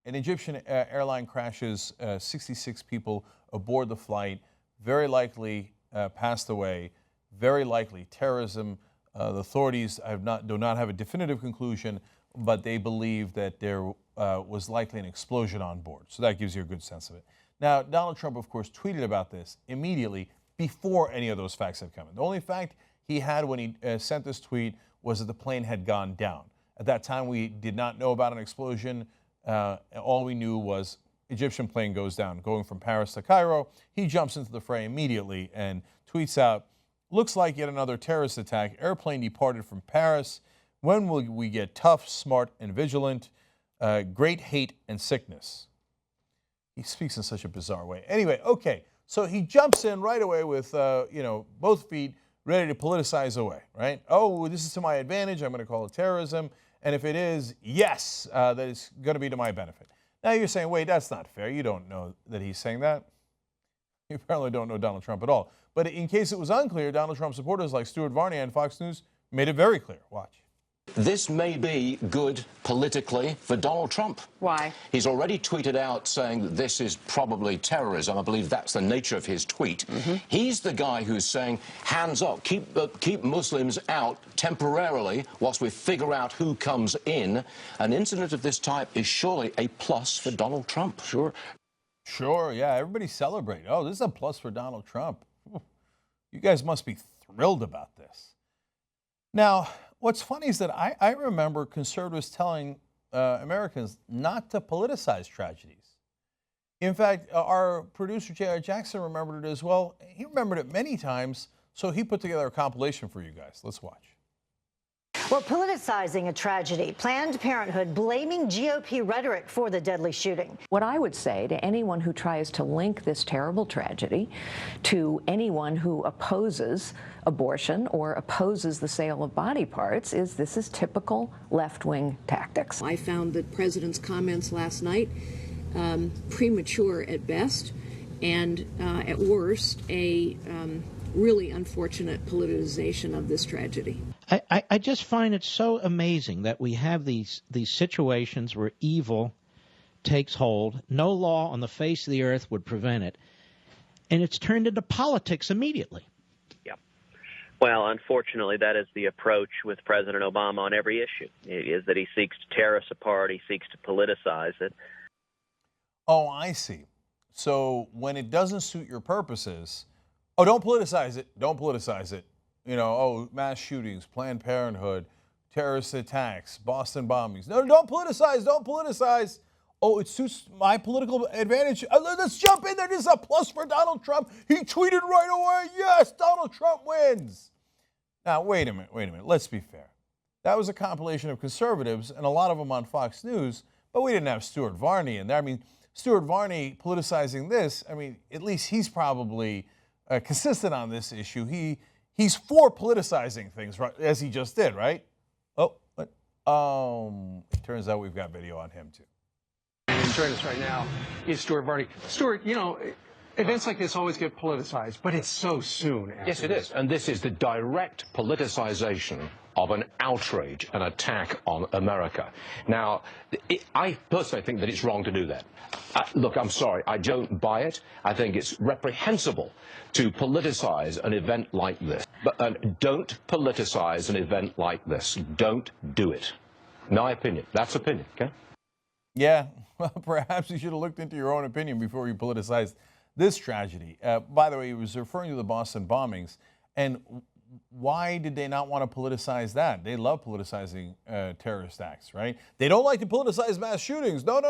an Egyptian airline crashes, 66 people aboard the flight, very likely passed away, very likely terrorism. The authorities do not have a definitive conclusion, but they believe that there was likely an explosion on board. So that gives you a good sense of it. Now, Donald Trump, of course, tweeted about this immediately before any of those facts had come in. The only fact he had when he sent this tweet was that the plane had gone down. At that time, we did not know about an explosion. All we knew was Egyptian plane goes down, going from Paris to Cairo. He jumps into the fray immediately and tweets out, "Looks like yet another terrorist attack. Airplane departed from Paris. When will we get tough, smart, and vigilant? Great hate and sickness." He speaks in such a bizarre way. Anyway, okay, so he jumps in right away with, both feet ready to politicize away, right? Oh, this is to my advantage. I'm going to call it terrorism. And if it is, yes, that is going to be to my benefit. Now you're saying, wait, that's not fair. You don't know that he's saying that. You apparently don't know Donald Trump at all. But in case it was unclear, Donald Trump supporters like Stu Varney on Fox News made it very clear. Watch. This may be good politically for Donald Trump. Why? He's already tweeted out saying that this is probably terrorism. I believe that's the nature of his tweet. He's the guy who's saying, hands up, keep Muslims out temporarily whilst we figure out who comes in. An incident of this type is surely a plus for Donald Trump. Sure, yeah, everybody celebrate. Oh, this is a plus for Donald Trump. You guys must be thrilled about this. Now, what's funny is that I remember conservatives telling Americans not to politicize tragedies. In fact, our producer, J.R. Jackson, remembered it as well. He remembered it many times, so he put together a compilation for you guys. Let's watch. Well, politicizing a tragedy. Planned Parenthood blaming GOP rhetoric for the deadly shooting. What I would say to anyone who tries to link this terrible tragedy to anyone who opposes abortion or opposes the sale of body parts is this is typical left-wing tactics. I found the president's comments last night premature at best and at worst a really unfortunate politicization of this tragedy. I just find it so amazing that we have these situations where evil takes hold. No law on the face of the earth would prevent it. And it's turned into politics immediately. Yeah. Well, unfortunately, that is the approach with President Obama on every issue. It is that he seeks to tear us apart. He seeks to politicize it. Oh, I see. So when it doesn't suit your purposes, oh, don't politicize it. Don't politicize it. Mass shootings, Planned Parenthood, terrorist attacks, Boston bombings. No, don't politicize. Don't politicize. Oh, it suits my political advantage. Let's jump in there. This is a plus for Donald Trump. He tweeted right away, yes, Donald Trump wins. Now, wait a minute. Let's be fair. That was a compilation of conservatives, and a lot of them on Fox News, but we didn't have Stu Varney in there. I mean, Stu Varney politicizing this, at least he's probably consistent on this issue. He's for politicizing things, right, as he just did, right? It turns out we've got video on him, too. Joining us right now is Stuart Varney. Stuart, events like this always get politicized, but it's so soon after. Yes, it is. And this is the direct politicization of an outrage, an attack on America. Now, I personally think that it's wrong to do that. Look, I'm sorry, I don't buy it. I think it's reprehensible to politicize an event like this. But don't politicize an event like this. Don't do it. My opinion. That's opinion, okay? Yeah, well, perhaps you should have looked into your own opinion before you politicized this tragedy. By the way, he was referring to the Boston bombings. And why did they not want to politicize that? They love politicizing terrorist acts, right? They don't like to politicize mass shootings. No,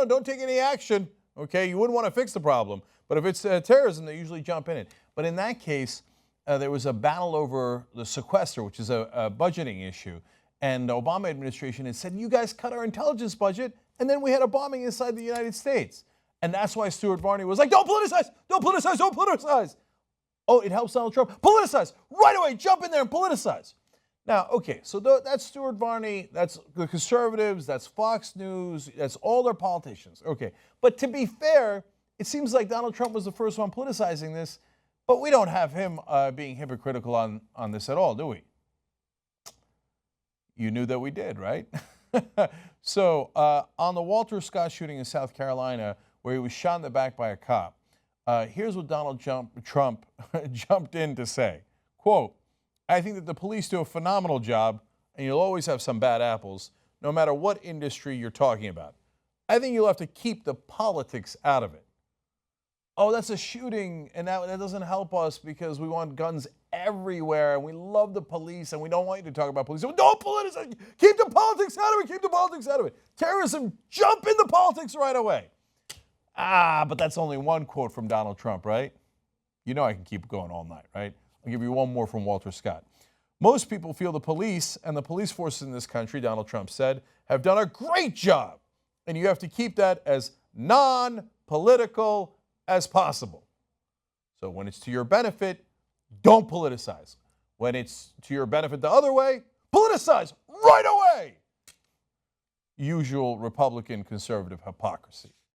don't take any action, okay? You wouldn't want to fix the problem. But if it's terrorism, they usually jump in it. But in that case, there was a battle over the sequester, which is a budgeting issue. And the Obama administration had said, you guys cut our intelligence budget, and then we had a bombing inside the United States. And that's why Stu Varney was like, don't politicize, don't politicize, don't politicize. Oh, it helps Donald Trump. Politicize. Right away, jump in there and politicize. Now, okay, so that's Stu Varney, that's the conservatives, that's Fox News, that's all their politicians. Okay, but to be fair, it seems like Donald Trump was the first one politicizing this, but we don't have him being hypocritical on this at all, do we? You knew that we did, right? So, on the Walter Scott shooting in South Carolina, where he was shot in the back by a cop, here's what Donald Trump jumped in to say. Quote, I think that the police do a phenomenal job, and you'll always have some bad apples, no matter what industry you're talking about. I think you'll have to keep the politics out of it. Oh, that's a shooting, and that doesn't help us because we want guns everywhere, and we love the police, and we don't want you to talk about police. So don't politicize. Keep the politics out of it. Keep the politics out of it. Terrorism, jump into politics right away. But that's only one quote from Donald Trump, right? You know I can keep going all night, right? I'll give you one more from Walter Scott. Most people feel the police and the police forces in this country, Donald Trump said, have done a great job. And you have to keep that as non-political as possible. So when it's to your benefit, don't politicize. When it's to your benefit the other way, politicize right away. Usual Republican conservative hypocrisy.